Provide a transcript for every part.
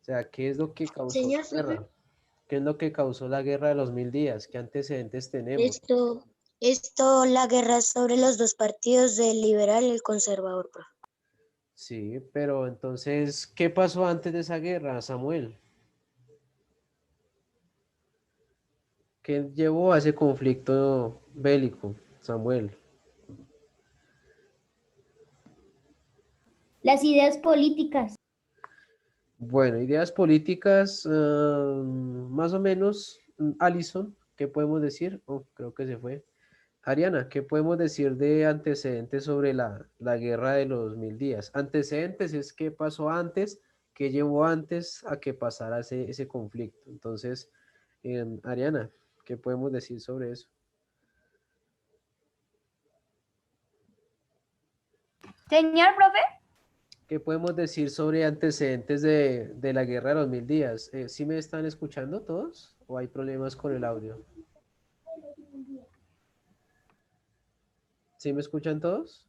sea, ¿qué es lo que causó Señor, la guerra? ¿Qué es lo que causó la guerra de los 1000 días? ¿Qué antecedentes tenemos? la guerra es sobre los dos partidos, del liberal y el conservador, profe. Sí, pero entonces, ¿qué pasó antes de esa guerra, Samuel? ¿Qué llevó a ese conflicto bélico, Samuel? Las ideas políticas. Bueno, ideas políticas, más o menos, Alison, ¿qué podemos decir? Oh, creo que se fue. Ariana, ¿qué podemos decir de antecedentes sobre la guerra de los 1000 días? Antecedentes es qué pasó antes, qué llevó antes a que pasara ese conflicto. Entonces, Ariana, ¿qué podemos decir sobre eso? Señor profe. ¿Qué podemos decir sobre antecedentes de la guerra de los 1000 días? ¿Sí me están escuchando todos o hay problemas con el audio? ¿Sí me escuchan todos,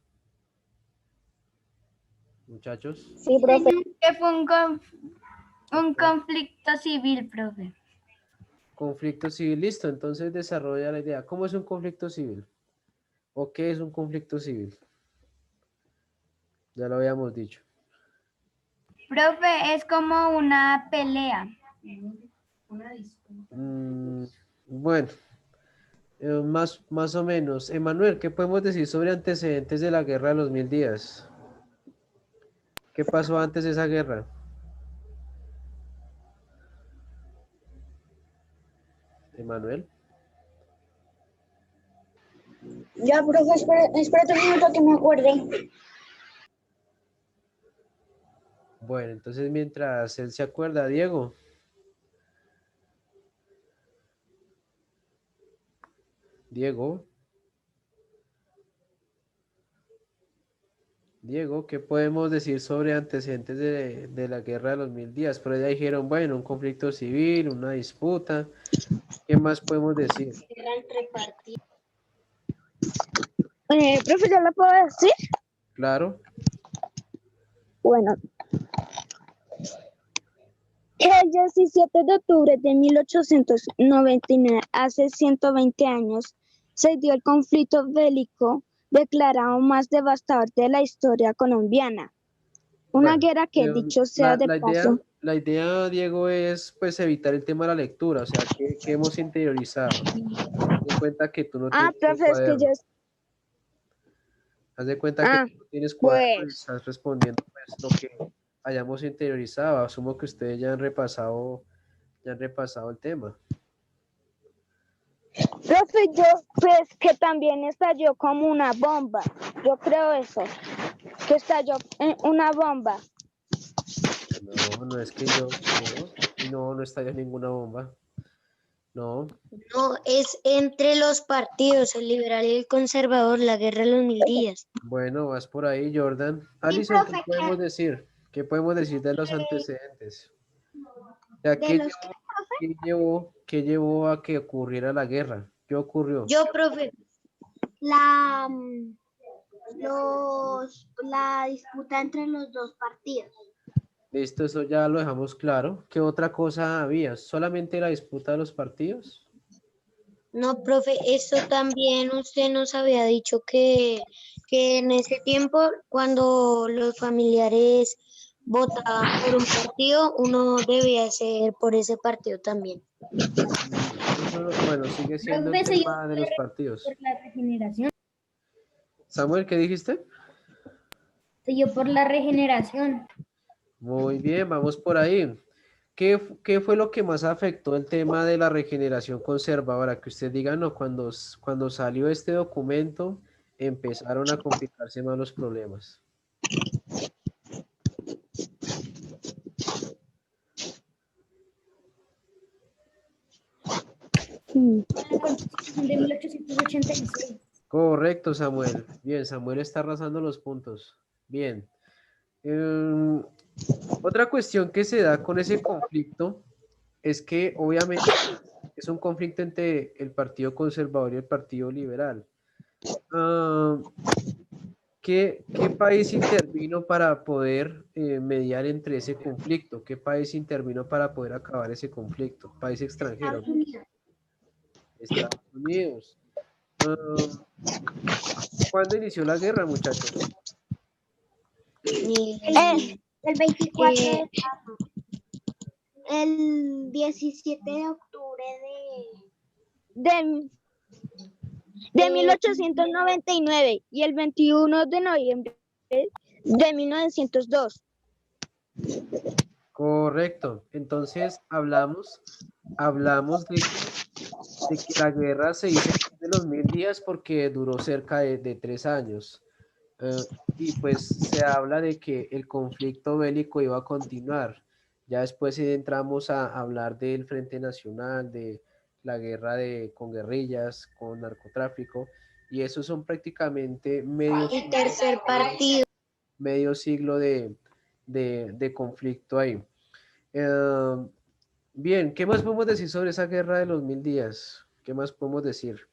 muchachos? Sí, profe. Que fue un conflicto civil, profe. Conflicto civil, listo, entonces desarrolla la idea. ¿Cómo es un conflicto civil? ¿O qué es un conflicto civil? Ya lo habíamos dicho. Profe, es como una pelea. Mm, bueno, más o menos. Emanuel, ¿qué podemos decir sobre antecedentes de la guerra de los 1000 días? ¿Qué pasó antes de esa guerra? Emanuel. Ya, profe, espérate un minuto que me acuerde. Bueno, entonces mientras él se acuerda, Diego. Diego. Diego, ¿qué podemos decir sobre antecedentes de la guerra de los 1000 días? Pero ya dijeron, bueno, un conflicto civil, una disputa. ¿Qué más podemos decir? Guerra entre partidos. Profe, ¿ya lo puedo decir? Claro. Bueno, el 17 de octubre de 1899, hace 120 años, se dio el conflicto bélico declarado más devastador de la historia colombiana. Una Bueno, guerra que, dicho sea la, de la idea, paso, la idea, Diego, es pues evitar el tema de la lectura, o sea, que hemos interiorizado. Haz de cuenta que tú no tienes un profe, es que yo... cuaderno. Haz de cuenta que tú no tienes cuaderno y Pues, estás respondiendo pues lo que hayamos interiorizado. Asumo que ustedes ya han repasado el tema. profe, yo pues que también estalló como una bomba. Yo creo eso, que estalló una bomba. No, no es que yo, no, y no estalla ninguna bomba. No, No, es entre los partidos, el liberal y el conservador, la guerra de los 1000 días. bueno, vas por ahí, Jordan. Sí, Alison, ¿qué profe, podemos decir? ¿Qué podemos decir de los antecedentes? O sea, de los que, qué llevó a que ocurriera la guerra? ¿Qué ocurrió? Yo, profe, la, la disputa entre los dos partidos. Listo, eso ya lo dejamos claro. ¿Qué otra cosa había? ¿Solamente la disputa de los partidos? no, profe, eso también usted nos había dicho que en ese tiempo, cuando los familiares votaban por un partido, uno debía ser por ese partido también. Eso, bueno, sigue siendo el Profe, se yo tema de los partidos. por la regeneración. Samuel, ¿qué dijiste? Se yo por la regeneración. Muy bien, vamos por ahí. ¿Qué fue lo que más afectó el tema de la regeneración conservadora? Que usted diga, no, cuando salió este documento empezaron a complicarse más los problemas. La Constitución de 1886. Correcto, Samuel. Bien, Samuel está arrasando los puntos. Bien. Otra cuestión que se da con ese conflicto es que obviamente es un conflicto entre el Partido Conservador y el Partido Liberal. Ah, ¿Qué país intervino para poder mediar entre ese conflicto? ¿Qué país intervino para poder acabar ese conflicto? País extranjero, Estados ¿no? Unidos. Estados Unidos. Ah, ¿Cuándo inició la guerra, muchachos? El 24 el 17 de octubre de, de 1899 y el 21 de noviembre de 1902. Correcto. Entonces hablamos de que la guerra se hizo de los 1000 días porque duró cerca de 3 años. Eh, y pues se habla de que el conflicto bélico iba a continuar. Ya después entramos a hablar del Frente Nacional, de la guerra con guerrillas, con narcotráfico, y esos son prácticamente y tercer partido. medio siglo de conflicto ahí. Eh, bien, ¿qué más podemos decir sobre esa guerra de los 1000 días? ¿Qué más podemos decir?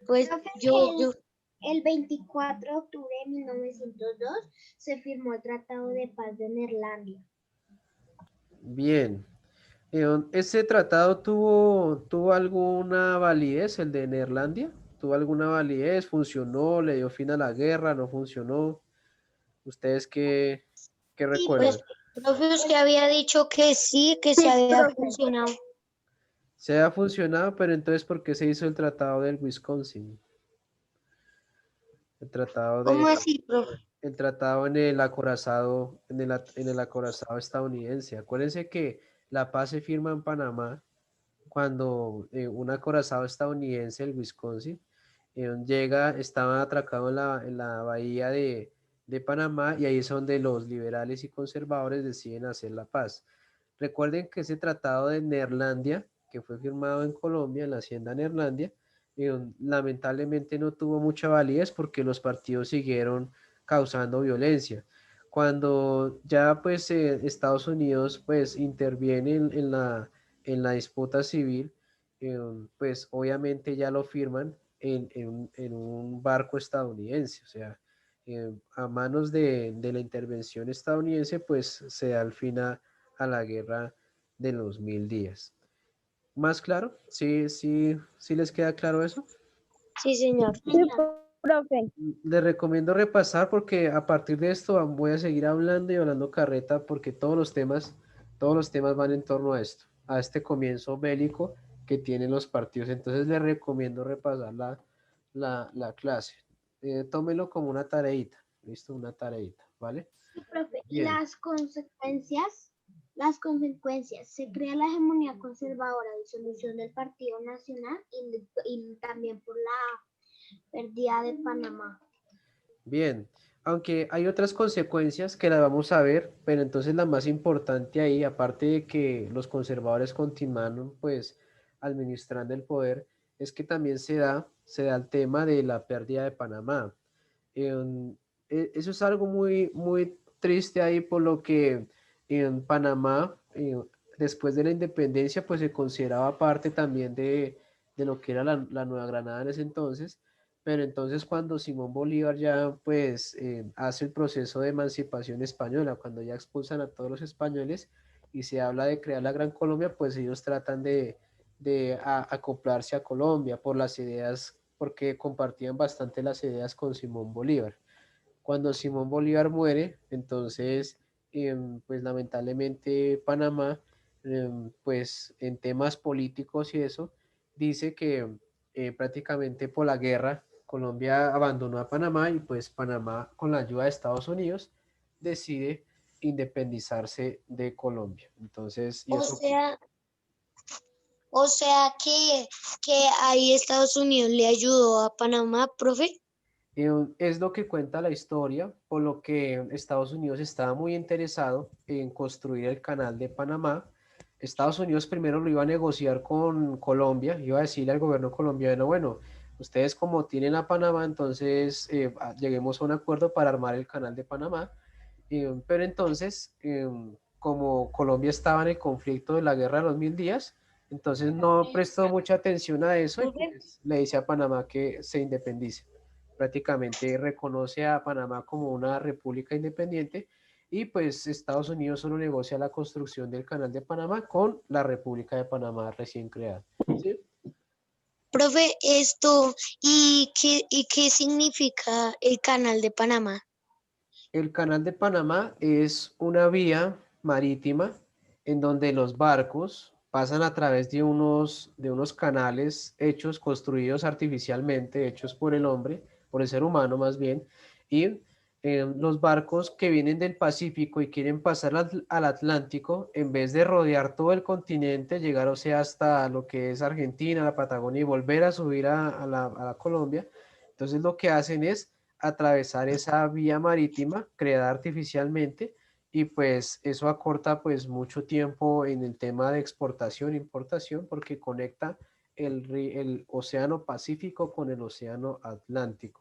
Pues el 24 de octubre de 1902 se firmó el Tratado de Paz de Neerlandia. Bien. ¿Ese tratado tuvo alguna validez, el de Neerlandia? ¿Tuvo alguna validez? ¿Funcionó? ¿Le dio fin a la guerra? ¿No funcionó? ¿Ustedes qué recuerdan? Pues, profe, usted había dicho que sí, que se había funcionado. Se ha funcionado, pero entonces, ¿por qué se hizo el tratado del Wisconsin? El tratado ¿Cómo así, profe? el tratado en el acorazado estadounidense. Acuérdense que la paz se firma en Panamá cuando un acorazado estadounidense, el Wisconsin, estaba atracado en la bahía de Panamá y ahí es donde los liberales y conservadores deciden hacer la paz. Recuerden que ese tratado de Neerlandia, que fue firmado en Colombia, en la hacienda Neerlandia, lamentablemente no tuvo mucha validez porque los partidos siguieron causando violencia. Cuando ya pues Estados Unidos pues interviene en la disputa civil, pues obviamente ya lo firman en un barco estadounidense, o sea, a manos de la intervención estadounidense, pues se da el fin a la guerra de los 1000 días. ¿Más claro? ¿Sí, sí, sí les queda claro eso? Sí, señor. Sí, profe. Les recomiendo repasar porque a partir de esto voy a seguir hablando y hablando carreta porque todos los temas van en torno a esto, a este comienzo bélico que tienen los partidos. Entonces les recomiendo repasar la clase. Tómelo como una tareita, ¿listo? Una tareita, ¿vale? Sí, profe. Y Bien. las consecuencias, se crea la hegemonía conservadora, disolución del Partido Nacional y también por la pérdida de Panamá. Bien, aunque hay otras consecuencias que las vamos a ver, pero entonces la más importante ahí, aparte de que los conservadores continuaron pues administrando el poder, es que también se da el tema de la pérdida de Panamá. En- Eso es algo muy, muy triste ahí por lo que en Panamá, después de la independencia, pues se consideraba parte también de lo que era la Nueva Granada en ese entonces, pero entonces cuando Simón Bolívar ya pues hace el proceso de emancipación española, cuando ya expulsan a todos los españoles y se habla de crear la Gran Colombia, pues ellos tratan de acoplarse a Colombia por las ideas, porque compartían bastante las ideas con Simón Bolívar. Cuando Simón Bolívar muere, entonces, pues lamentablemente Panamá, pues en temas políticos y eso, dice que prácticamente por la guerra Colombia abandonó a Panamá y pues Panamá con la ayuda de Estados Unidos decide independizarse de Colombia. Entonces, y eso O sea que ahí Estados Unidos le ayudó a Panamá, profe. Es lo que cuenta la historia, por lo que Estados Unidos estaba muy interesado en construir el canal de Panamá. Estados Unidos primero lo iba a negociar con Colombia, iba a decirle al gobierno colombiano, bueno, ustedes como tienen a Panamá, entonces lleguemos a un acuerdo para armar el canal de Panamá. Pero entonces, como Colombia estaba en el conflicto de la guerra de los 1000 días, Entonces no prestó mucha atención a eso y Profe, pues le dice a Panamá que se independice. Prácticamente reconoce a Panamá como una república independiente y pues Estados Unidos solo negocia la construcción del canal de Panamá con la República de Panamá recién creada. ¿Sí? profe, ¿y qué significa el canal de Panamá? El canal de Panamá es una vía marítima en donde los barcos pasan a través de unos canales hechos, construidos artificialmente, hechos por el hombre, por el ser humano más bien, y los barcos que vienen del Pacífico y quieren pasar al Atlántico, en vez de rodear todo el continente, llegar o sea hasta lo que es Argentina, la Patagonia y volver a subir a la Colombia, entonces lo que hacen es atravesar esa vía marítima creada artificialmente y pues eso acorta pues mucho tiempo en el tema de exportación e importación porque conecta el océano Pacífico con el océano Atlántico.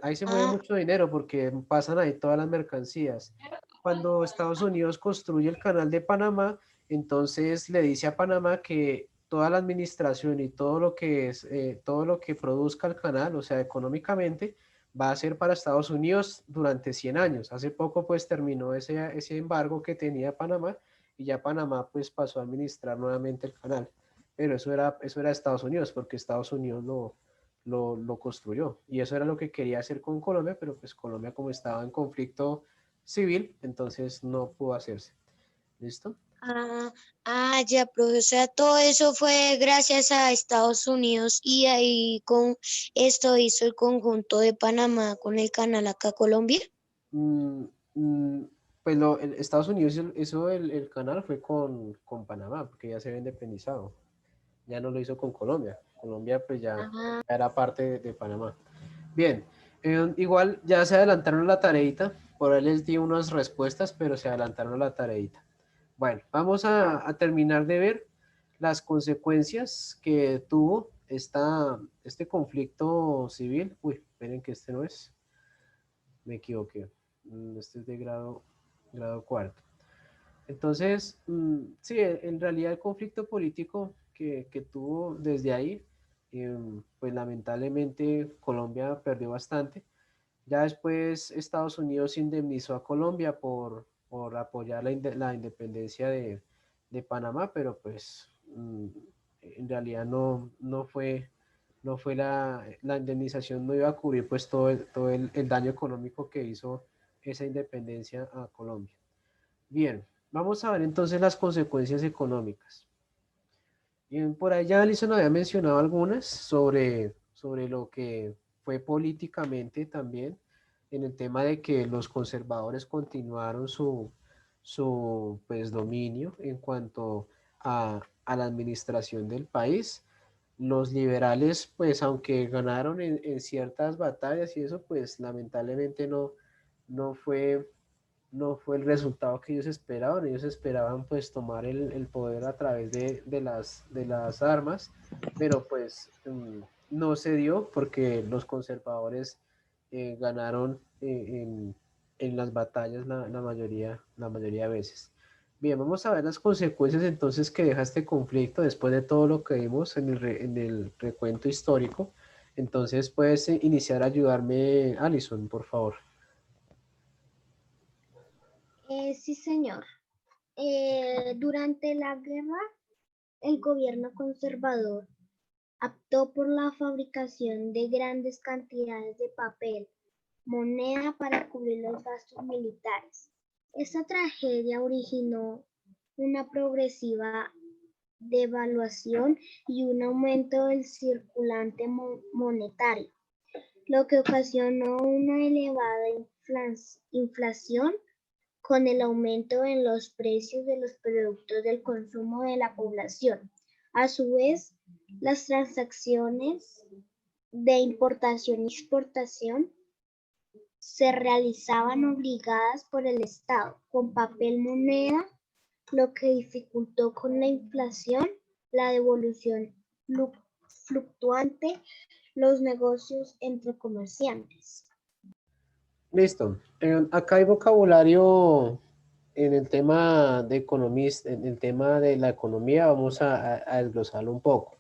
Ahí se mueve Ah, mucho dinero porque pasan ahí todas las mercancías. Cuando Estados Unidos construye el canal de Panamá, entonces le dice a Panamá que toda la administración y todo lo que es, todo lo que produzca el canal, o sea, económicamente, va a ser para Estados Unidos durante 100 años. Hace poco pues terminó ese embargo que tenía Panamá y ya Panamá pues pasó a administrar nuevamente el canal. Pero eso era Estados Unidos porque Estados Unidos lo construyó. Y eso era lo que quería hacer con Colombia, pero pues Colombia como estaba en conflicto civil, entonces no pudo hacerse. ¿Listo? ah, ya, profe, o sea, todo eso fue gracias a Estados Unidos y ahí con esto hizo el conjunto de Panamá con el canal acá Colombia. Mm, mm, pues Estados Unidos hizo el canal fue con Panamá, porque ya se había independizado. Ya no lo hizo con Colombia. Colombia pues ya Ah, era parte de Panamá. Bien, igual ya se adelantaron a la tareita, por ahí les di unas respuestas, pero se adelantaron a la tareita. Bueno, vamos a terminar de ver las consecuencias que tuvo este conflicto civil. Uy, esperen que este no es, me equivoqué. Este es de grado cuarto. Entonces, sí, en realidad el conflicto político que tuvo desde ahí, pues lamentablemente Colombia perdió bastante. Ya después Estados Unidos indemnizó a Colombia por apoyar la independencia de Panamá, pero pues en realidad no fue la indemnización, no iba a cubrir pues todo el daño económico que hizo esa independencia a Colombia. Bien, vamos a ver entonces las consecuencias económicas. Bien, por allá Alison había mencionado algunas sobre lo que fue políticamente también, en el tema de que los conservadores continuaron su pues, dominio en cuanto a la administración del país. Los liberales, pues aunque ganaron en ciertas batallas y eso, pues lamentablemente no fue no fue el resultado que ellos esperaban. Ellos esperaban pues tomar el poder a través de las armas, pero pues no se dio porque los conservadores ganaron en las batallas la mayoría de veces. Bien, vamos a ver las consecuencias entonces que deja este conflicto después de todo lo que vimos en el recuento histórico. Entonces puedes iniciar a ayudarme, Alison, por favor. Sí, señor. Durante la guerra, el gobierno conservador optó por la fabricación de grandes cantidades de papel, moneda para cubrir los gastos militares. Esta tragedia originó una progresiva devaluación y un aumento del circulante monetario, lo que ocasionó una elevada inflación con el aumento en los precios de los productos del consumo de la población. A su vez, las transacciones de importación y exportación se realizaban obligadas por el Estado con papel moneda, lo que dificultó con la inflación, la devolución fluctuante, los negocios entre comerciantes. Listo. Acá hay vocabulario en el tema de economista, en el tema de la economía, vamos a desglosarlo un poco.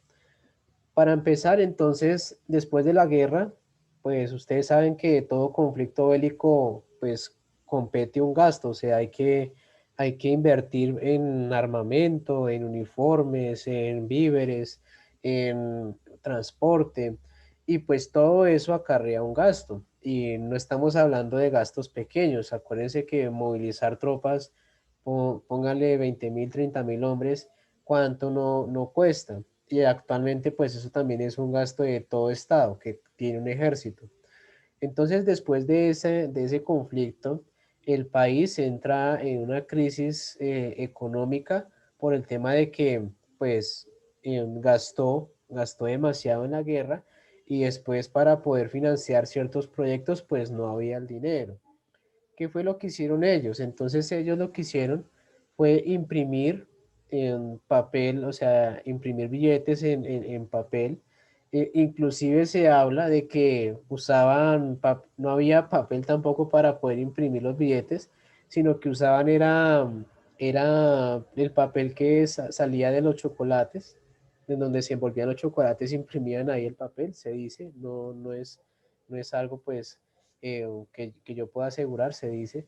Para empezar, entonces, después de la guerra, pues ustedes saben que todo conflicto bélico, pues compete un gasto, o sea, hay que invertir en armamento, en uniformes, en víveres, en transporte, y pues todo eso acarrea un gasto. Y no estamos hablando de gastos pequeños. Acuérdense que movilizar tropas, póngale 20.000, 30.000 hombres, ¿cuánto no cuesta? Y actualmente pues eso también es un gasto de todo estado que tiene un ejército. Entonces después de ese conflicto, el país entra en una crisis económica por el tema de que pues gastó demasiado en la guerra y después para poder financiar ciertos proyectos pues no había el dinero. ¿Qué fue lo que hicieron ellos? Entonces ellos lo que hicieron fue imprimir en papel, o sea, imprimir billetes en papel. Inclusive se habla de que usaban, no había papel tampoco para poder imprimir los billetes, sino que usaban era el papel que salía de los chocolates, en donde se envolvían los chocolates, imprimían ahí el papel, se dice, no es algo pues que yo pueda asegurar, se dice.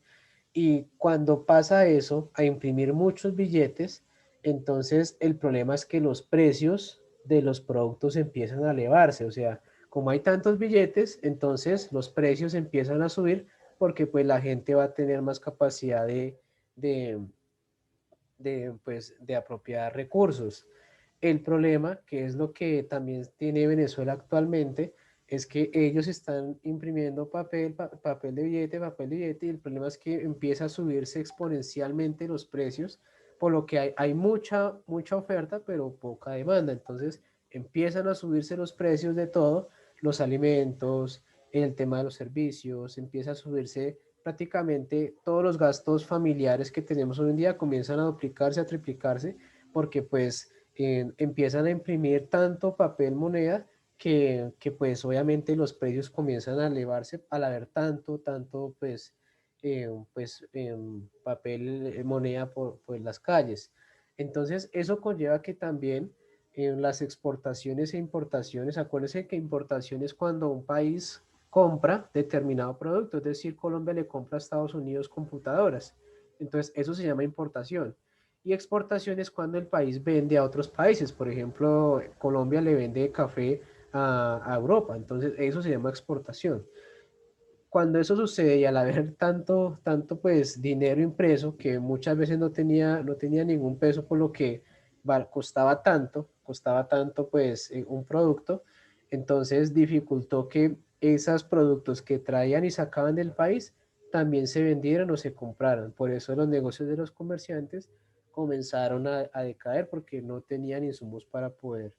Y cuando pasa eso, a imprimir muchos billetes, entonces el problema es que los precios de los productos empiezan a elevarse. O sea, como hay tantos billetes, entonces los precios empiezan a subir porque pues la gente va a tener más capacidad de, pues, de apropiar recursos. El problema, que es lo que también tiene Venezuela actualmente, es que ellos están imprimiendo papel de billete, y el problema es que empieza a subirse exponencialmente los precios, por lo que hay mucha oferta, pero poca demanda. Entonces empiezan a subirse los precios de todo, los alimentos, el tema de los servicios, empieza a subirse prácticamente todos los gastos familiares que tenemos hoy en día comienzan a duplicarse, a triplicarse, porque pues empiezan a imprimir tanto papel moneda que pues obviamente los precios comienzan a elevarse al haber tanto papel moneda por las calles. Entonces eso conlleva que también las exportaciones e importaciones, acuérdense que importación es cuando un país compra determinado producto, es decir, Colombia le compra a Estados Unidos computadoras. Entonces, eso se llama importación. Y exportación es cuando el país vende a otros países. Por ejemplo, Colombia le vende café a Europa. Entonces, eso se llama exportación. Cuando eso sucede y al haber tanto pues dinero impreso que muchas veces no tenía ningún peso por lo que costaba tanto pues un producto, entonces dificultó que esos productos que traían y sacaban del país también se vendieran o se compraran. Por eso los negocios de los comerciantes comenzaron a decaer porque no tenían insumos para poder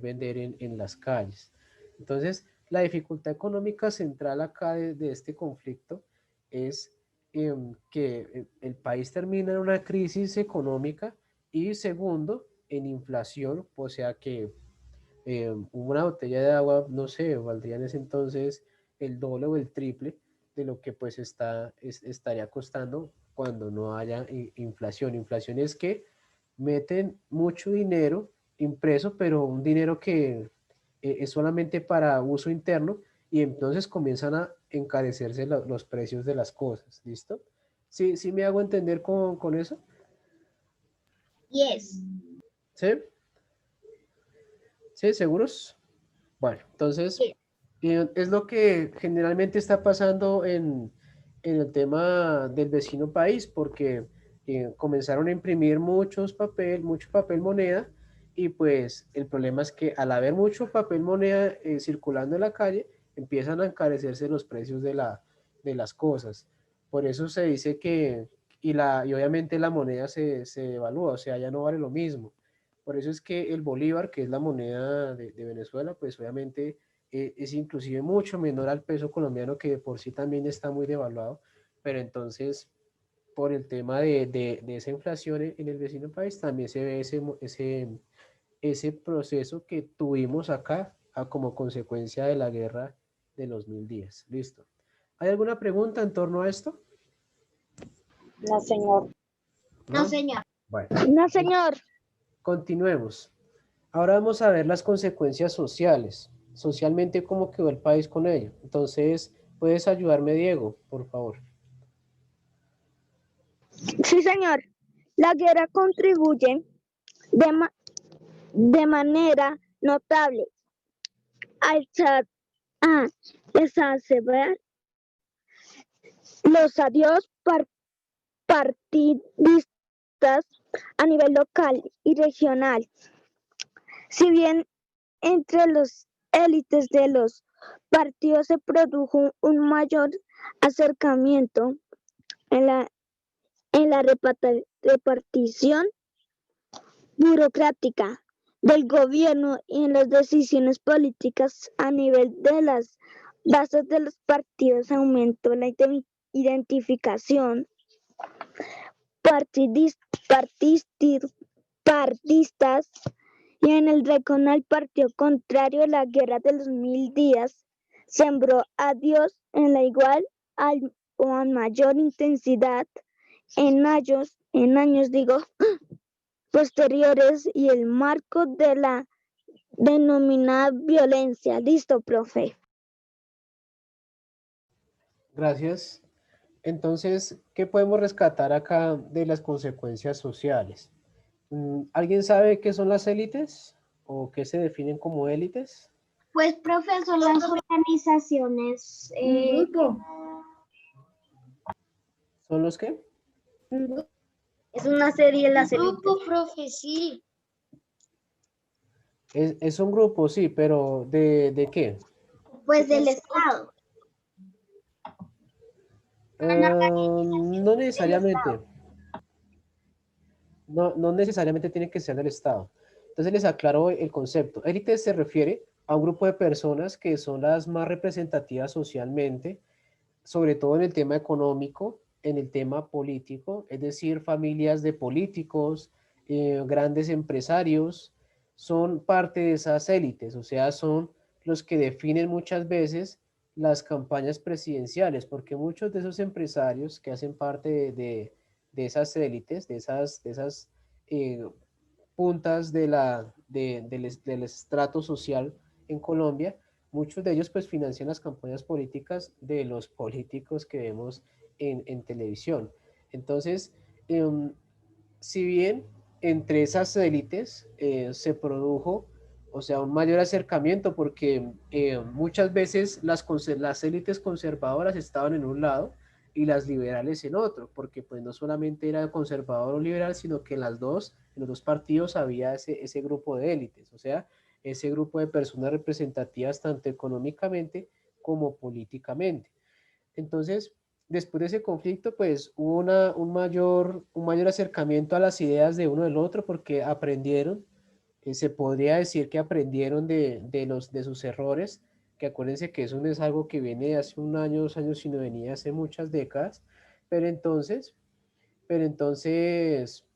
vender en las calles. Entonces, la dificultad económica central acá de este conflicto es que el país termina en una crisis económica y segundo, en inflación, o sea que una botella de agua, no sé, valdría en ese entonces el doble o el triple de lo que pues estaría costando cuando no haya inflación. Inflación es que meten mucho dinero impreso, pero un dinero que es solamente para uso interno y entonces comienzan a encarecerse los precios de las cosas, ¿listo? ¿Sí, sí me hago entender con eso? Yes. ¿Sí? ¿Sí? ¿Seguros? Bueno, entonces Yes. es lo que generalmente está pasando en el tema del vecino país, porque comenzaron a imprimir mucho papel moneda, y pues el problema es que al haber mucho papel moneda circulando en la calle, empiezan a encarecerse los precios de las cosas. Por eso se dice que, y obviamente la moneda se devalúa, o sea, ya no vale lo mismo. Por eso es que el bolívar, que es la moneda de Venezuela, pues obviamente es inclusive mucho menor al peso colombiano, que de por sí también está muy devaluado, pero entonces por el tema de esa inflación en el vecino país también se ve ese proceso que tuvimos acá como consecuencia de la guerra de los 1000 días. Listo. ¿Hay alguna pregunta en torno a esto? No, señor. ¿No? señor. Bueno, No, señor. continuemos. Ahora vamos a ver las consecuencias sociales. Socialmente, ¿cómo quedó el país con ello? Entonces, ¿puedes ayudarme, Diego, por favor? Sí, señor. La guerra contribuye de, de manera notable a exacerbar los adiós partidistas a nivel local y regional. Si bien entre los élites de los partidos se produjo un mayor acercamiento en la repartición burocrática del gobierno y en las decisiones políticas a nivel de las bases de los partidos aumentó la identificación partidistas y en el regional partido contrario la guerra de los 1000 días sembró a Dios en la igual o a mayor intensidad en años posteriores y el marco de la denominada violencia. Listo, profe. Gracias. Entonces, ¿qué podemos rescatar acá de las consecuencias sociales? ¿Alguien sabe qué son las élites o qué se definen como élites? Pues, profe, son las organizaciones. ¿Son los qué? Es una serie de las grupo, profe, sí. Es un grupo, sí, pero ¿de qué? Pues del Estado. No necesariamente. No necesariamente tiene que ser del Estado. Entonces les aclaro el concepto. Élite se refiere a un grupo de personas que son las más representativas socialmente, sobre todo en el tema económico, en el tema político, es decir, familias de políticos, grandes empresarios, son parte de esas élites, o sea, son los que definen muchas veces las campañas presidenciales, porque muchos de esos empresarios que hacen parte de esas élites, de esas eh, puntas del estrato social en Colombia, muchos de ellos pues financian las campañas políticas de los políticos que vemos en televisión. Entonces, si bien entre esas élites se produjo, o sea, un mayor acercamiento, porque muchas veces las élites conservadoras estaban en un lado y las liberales en otro, porque pues no solamente era conservador o liberal, sino que en los dos partidos había ese grupo de élites, o sea, ese grupo de personas representativas tanto económicamente como políticamente. Entonces, después de ese conflicto, pues hubo un mayor acercamiento a las ideas de uno del otro porque aprendieron, se podría decir que aprendieron de sus errores, que acuérdense que eso no es algo que viene de hace un año, 2 años, sino venía hace muchas décadas, pero entonces, pero entonces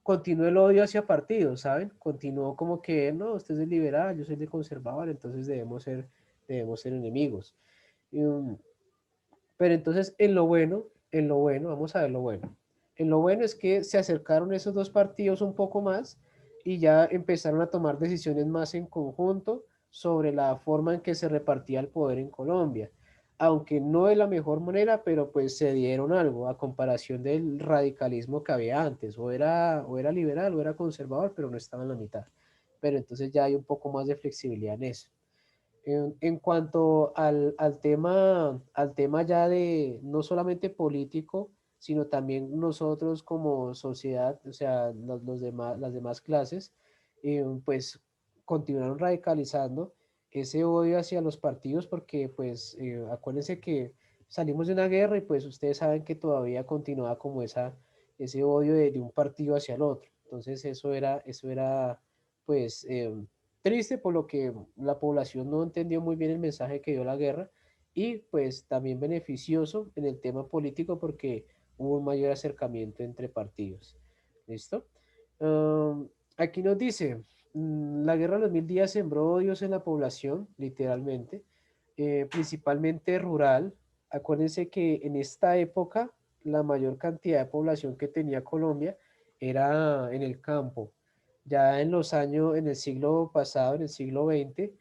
continuó el odio hacia partidos, ¿saben? Continuó como que, no, usted es de liberal, yo soy de conservador, entonces debemos ser enemigos. Pero entonces, en lo bueno, vamos a ver lo bueno. En lo bueno es que se acercaron esos dos partidos un poco más y ya empezaron a tomar decisiones más en conjunto sobre la forma en que se repartía el poder en Colombia. Aunque no de la mejor manera, pero pues se dieron algo a comparación del radicalismo que había antes. O era liberal o era conservador, pero no estaba en la mitad. Pero entonces ya hay un poco más de flexibilidad en eso. En cuanto al tema ya de no solamente político, sino también nosotros como sociedad, o sea, las demás clases, pues continuaron radicalizando ese odio hacia los partidos porque pues acuérdense que salimos de una guerra y pues ustedes saben que todavía continuaba como ese odio de un partido hacia el otro. Entonces eso era pues triste por lo que la población no entendió muy bien el mensaje que dio la guerra y pues también beneficioso en el tema político porque hubo un mayor acercamiento entre partidos. ¿Listo? Aquí nos dice, la guerra de los 1000 días sembró odios en la población, literalmente, principalmente rural. Acuérdense que en esta época la mayor cantidad de población que tenía Colombia era en el campo. Ya en los años, en el siglo pasado, en el siglo XX,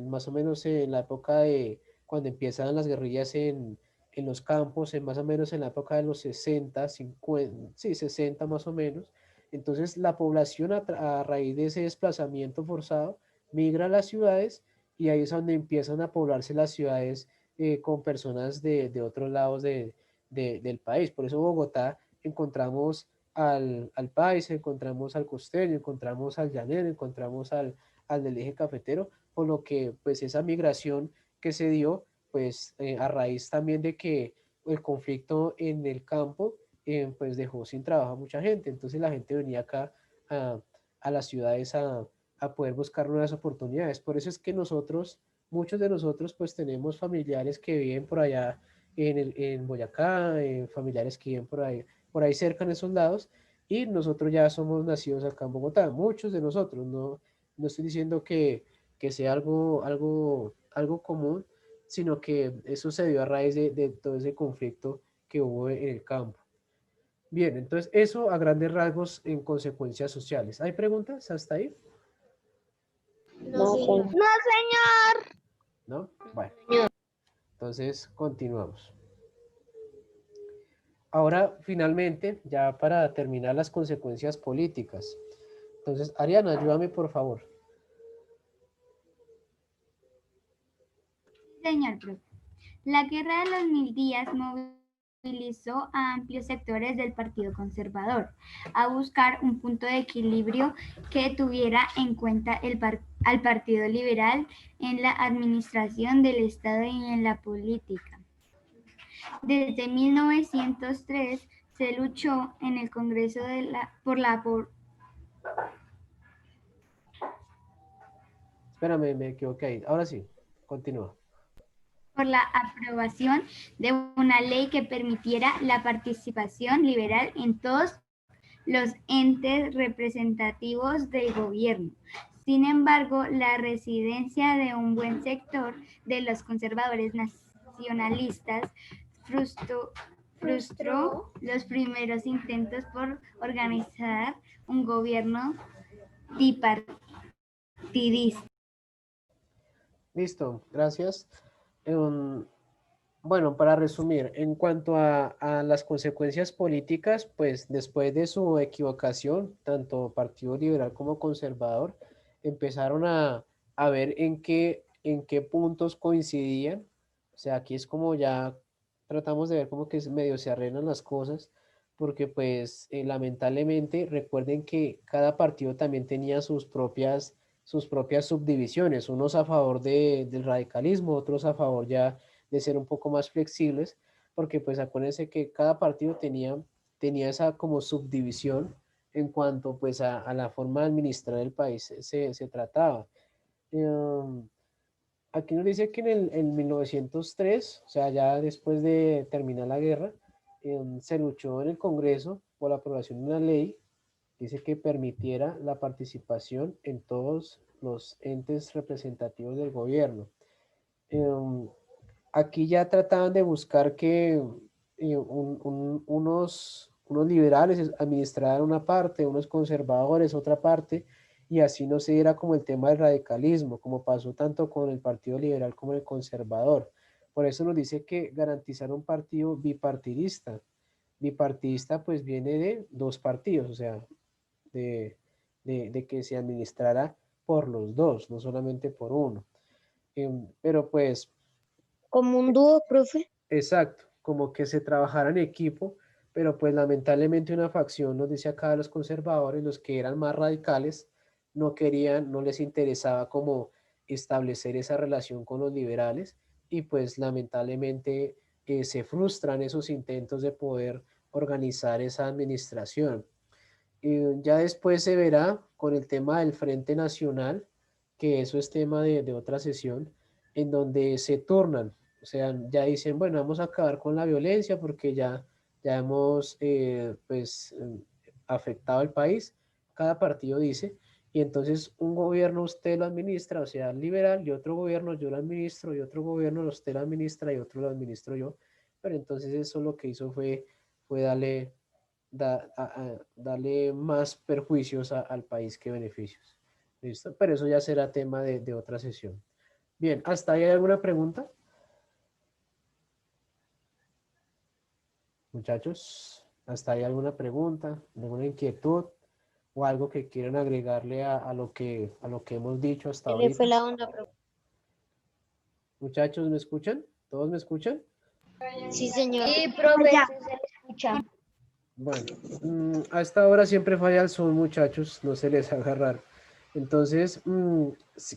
más o menos en la época de cuando empiezan las guerrillas en los campos, más o menos en la época de los 60, 50, sí, 60 más o menos. Entonces la población a raíz de ese desplazamiento forzado migra a las ciudades y ahí es donde empiezan a poblarse las ciudades con personas de otros lados del país. Por eso Bogotá encontramos al país, encontramos al costeño, encontramos al llanero, encontramos al del eje cafetero, por lo que pues esa migración que se dio, pues a raíz también de que el conflicto en el campo, pues dejó sin trabajo a mucha gente, entonces la gente venía acá a, a las ciudades a poder buscar nuevas oportunidades. Por eso es que nosotros, muchos de nosotros, pues tenemos familiares que viven por allá en Boyacá, familiares que viven por ahí cerca en esos lados, y nosotros ya somos nacidos acá en Bogotá, muchos de nosotros, no estoy diciendo que sea algo común, sino que eso se dio a raíz de todo ese conflicto que hubo en el campo. Bien, entonces eso a grandes rasgos en consecuencias sociales. ¿Hay preguntas hasta ahí? No, señor. No, señor. ¿No? Bueno, entonces continuamos. Ahora, finalmente, ya para terminar las consecuencias políticas. Entonces, Ariana, ayúdame por favor. Señor profe. La Guerra de los 1000 días movilizó a amplios sectores del Partido Conservador a buscar un punto de equilibrio que tuviera en cuenta al Partido Liberal en la administración del Estado y en la política. Desde 1903 se luchó en el Congreso Espérame, me equivoqué ahí. Ahora sí, continúa. por la aprobación de una ley que permitiera la participación liberal en todos los entes representativos del gobierno. Sin embargo, la resistencia de un buen sector de los conservadores nacionalistas frustró los primeros intentos por organizar un gobierno bipartidista. Listo, gracias. Bueno, para resumir, en cuanto a las consecuencias políticas, pues después de su equivocación, tanto Partido Liberal como Conservador empezaron a ver en qué puntos coincidían. O sea, aquí es como ya tratamos de ver como que medio se arreglan las cosas, porque pues lamentablemente recuerden que cada partido también tenía sus propias subdivisiones, unos a favor del radicalismo, otros a favor ya de ser un poco más flexibles, porque pues acuérdense que cada partido tenía esa como subdivisión en cuanto pues a la forma de administrar el país se trataba. Aquí nos dice que en 1903, o sea, ya después de terminar la guerra, se luchó en el Congreso por la aprobación de una ley, dice que permitiera la participación en todos los entes representativos del gobierno. Em, Aquí ya trataban de buscar que unos liberales administraran una parte, unos conservadores otra parte, y así no se diera como el tema del radicalismo, como pasó tanto con el Partido Liberal como el Conservador. Por eso nos dice que garantizar un partido bipartidista. Bipartidista pues viene de dos partidos, o sea, de que se administrara por los dos, no solamente por uno. Pero pues Como un dúo, profe. exacto, como que se trabajara en equipo, pero pues lamentablemente una facción, nos dice acá los conservadores, los que eran más radicales, no querían, no les interesaba como establecer esa relación con los liberales y pues lamentablemente se frustran esos intentos de poder organizar esa administración. Ya después se verá con el tema del Frente Nacional, que eso es tema de otra sesión, en donde se turnan, o sea, ya dicen, bueno, vamos a acabar con la violencia porque ya hemos pues afectado al país, cada partido dice, y entonces un gobierno usted lo administra, o sea, liberal, y otro gobierno yo lo administro, y otro gobierno usted lo administra, y otro lo administro yo, pero entonces eso lo que hizo fue fue darle más perjuicios al país que beneficios. ¿Listo? Pero eso ya será tema de otra sesión. Bien, ¿hasta ahí hay alguna pregunta? Muchachos, ¿hasta ahí alguna pregunta, alguna inquietud o algo que quieran agregarle a lo que hemos dicho hasta Se le ahorita? fue la onda, profe. Muchachos, ¿me escuchan? ¿Todos me escuchan? Sí, señor. Sí, profe, Ya. se le escucha. Bueno, a esta hora siempre falla el Zoom, muchachos, no se les haga raro. Entonces,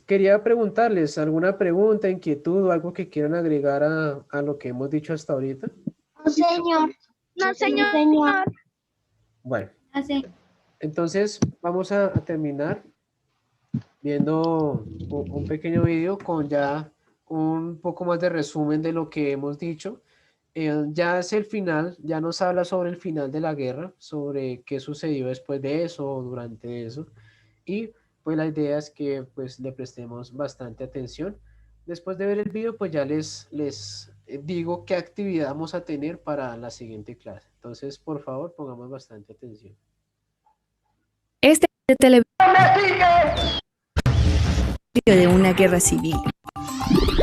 quería preguntarles alguna pregunta, inquietud o algo que quieran agregar a lo que hemos dicho hasta ahorita. No, señor. No, señor. Bueno, Así. entonces vamos a terminar viendo un pequeño video con ya un poco más de resumen de lo que hemos dicho. Ya es el final, ya nos habla sobre el final de la guerra, sobre qué sucedió después de eso o durante eso. Y pues la idea es que pues le prestemos bastante atención. Después de ver el video, pues ya les digo qué actividad vamos a tener para la siguiente clase. Entonces, por favor, pongamos bastante atención. Este es de televisión de una guerra civil.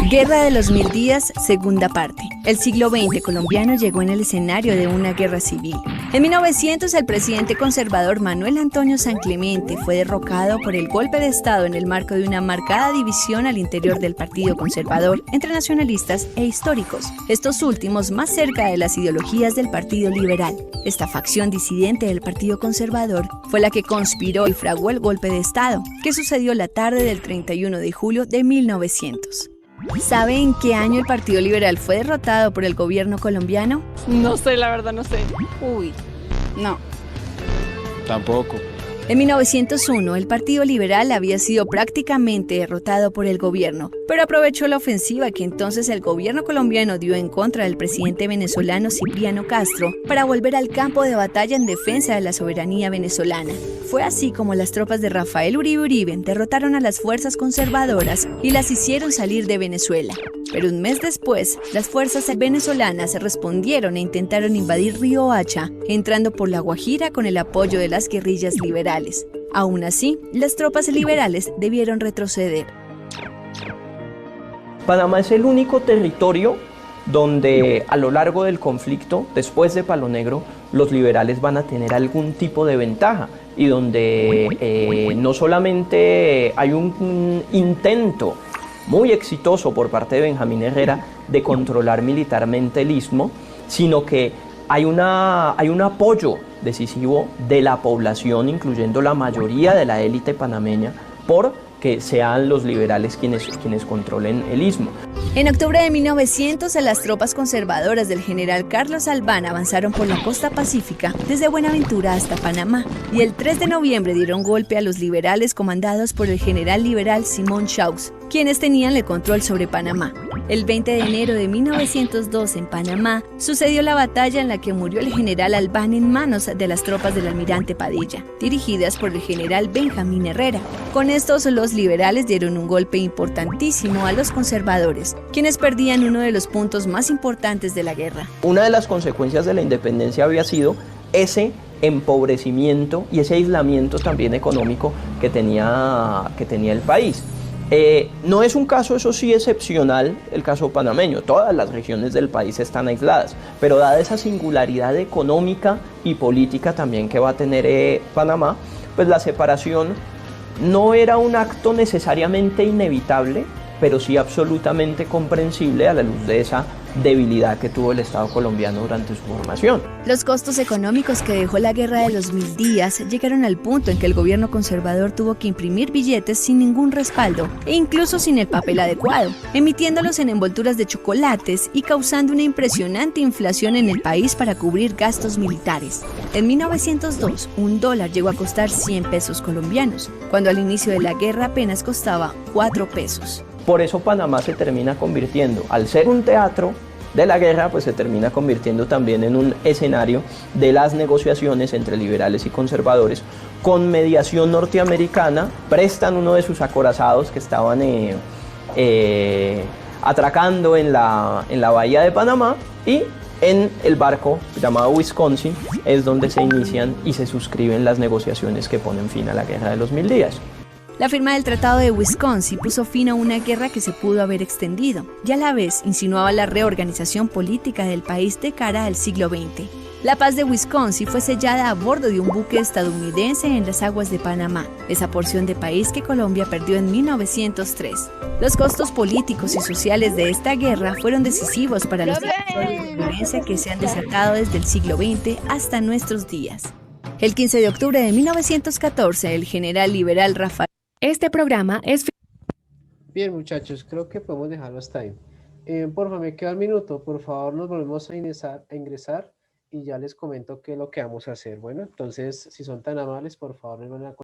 Guerra de los 1000 días, segunda parte. El siglo XX colombiano llegó en el escenario de una guerra civil. En 1900, el presidente conservador Manuel Antonio San Clemente fue derrocado por el golpe de Estado en el marco de una marcada división al interior del Partido Conservador entre nacionalistas e históricos, estos últimos más cerca de las ideologías del Partido Liberal. Esta facción disidente del Partido Conservador fue la que conspiró y fraguó el golpe de Estado, que sucedió la tarde del 31 de julio de 1900. ¿Sabe en qué año el Partido Liberal fue derrotado por el gobierno colombiano? No sé, la verdad no sé. Uy, no. Tampoco. En 1901, el Partido Liberal había sido prácticamente derrotado por el gobierno, pero aprovechó la ofensiva que entonces el gobierno colombiano dio en contra del presidente venezolano Cipriano Castro para volver al campo de batalla en defensa de la soberanía venezolana. Fue así como las tropas de Rafael Uribe Uribe derrotaron a las fuerzas conservadoras y las hicieron salir de Venezuela. Pero un mes después, las fuerzas venezolanas respondieron e intentaron invadir Río Hacha, entrando por La Guajira con el apoyo de las guerrillas liberales. Aún así, las tropas liberales debieron retroceder. Panamá es el único territorio donde a lo largo del conflicto, después de Palo Negro, los liberales van a tener algún tipo de ventaja y donde no solamente hay un intento muy exitoso por parte de Benjamín Herrera de controlar militarmente el istmo, sino que hay un apoyo decisivo de la población, incluyendo la mayoría de la élite panameña, por que sean los liberales quienes controlen el istmo. En octubre de 1900, las tropas conservadoras del general Carlos Albán avanzaron por la costa pacífica desde Buenaventura hasta Panamá y el 3 de noviembre dieron golpe a los liberales comandados por el general liberal Simón Chaux, quienes tenían el control sobre Panamá. El 20 de enero de 1902 en Panamá sucedió la batalla en la que murió el general Albán en manos de las tropas del almirante Padilla, dirigidas por el general Benjamín Herrera. Con estos, los liberales dieron un golpe importantísimo a los conservadores, quienes perdían uno de los puntos más importantes de la guerra. Una de las consecuencias de la independencia había sido ese empobrecimiento y ese aislamiento también económico que tenía el país. No es un caso, eso sí, excepcional el caso panameño. Todas las regiones del país están aisladas, pero dada esa singularidad económica y política también que va a tener Panamá, pues la separación no era un acto necesariamente inevitable, pero sí absolutamente comprensible a la luz de esa debilidad que tuvo el Estado colombiano durante su formación. Los costos económicos que dejó la Guerra de los 1000 días llegaron al punto en que el gobierno conservador tuvo que imprimir billetes sin ningún respaldo e incluso sin el papel adecuado, emitiéndolos en envolturas de chocolates y causando una impresionante inflación en el país para cubrir gastos militares. En 1902, un dólar llegó a costar 100 pesos colombianos, cuando al inicio de la guerra apenas costaba 4 pesos. Por eso Panamá se termina convirtiendo, al ser un teatro de la guerra, pues se termina convirtiendo también en un escenario de las negociaciones entre liberales y conservadores, con mediación norteamericana. Prestan uno de sus acorazados que estaban atracando en la bahía de Panamá y En el barco llamado Wisconsin es donde se inician y se suscriben las negociaciones que ponen fin a la Guerra de los 1000 días. La firma del Tratado de Wisconsin puso fin a una guerra que se pudo haber extendido y a la vez insinuaba la reorganización política del país de cara al siglo XX. La paz de Wisconsin fue sellada a bordo de un buque estadounidense en las aguas de Panamá, esa porción de país que Colombia perdió en 1903. Los costos políticos y sociales de esta guerra fueron decisivos para los episodios de violencia que se han desatado desde el siglo XX hasta nuestros días. El 15 de octubre de 1914, el general liberal Rafael. Este programa es... Bien, muchachos, creo que podemos dejarlo hasta ahí. Porfa, me queda un minuto. Por favor, nos volvemos a ingresar y ya les comento qué es lo que vamos a hacer. Bueno, entonces, si son tan amables, por favor, me van a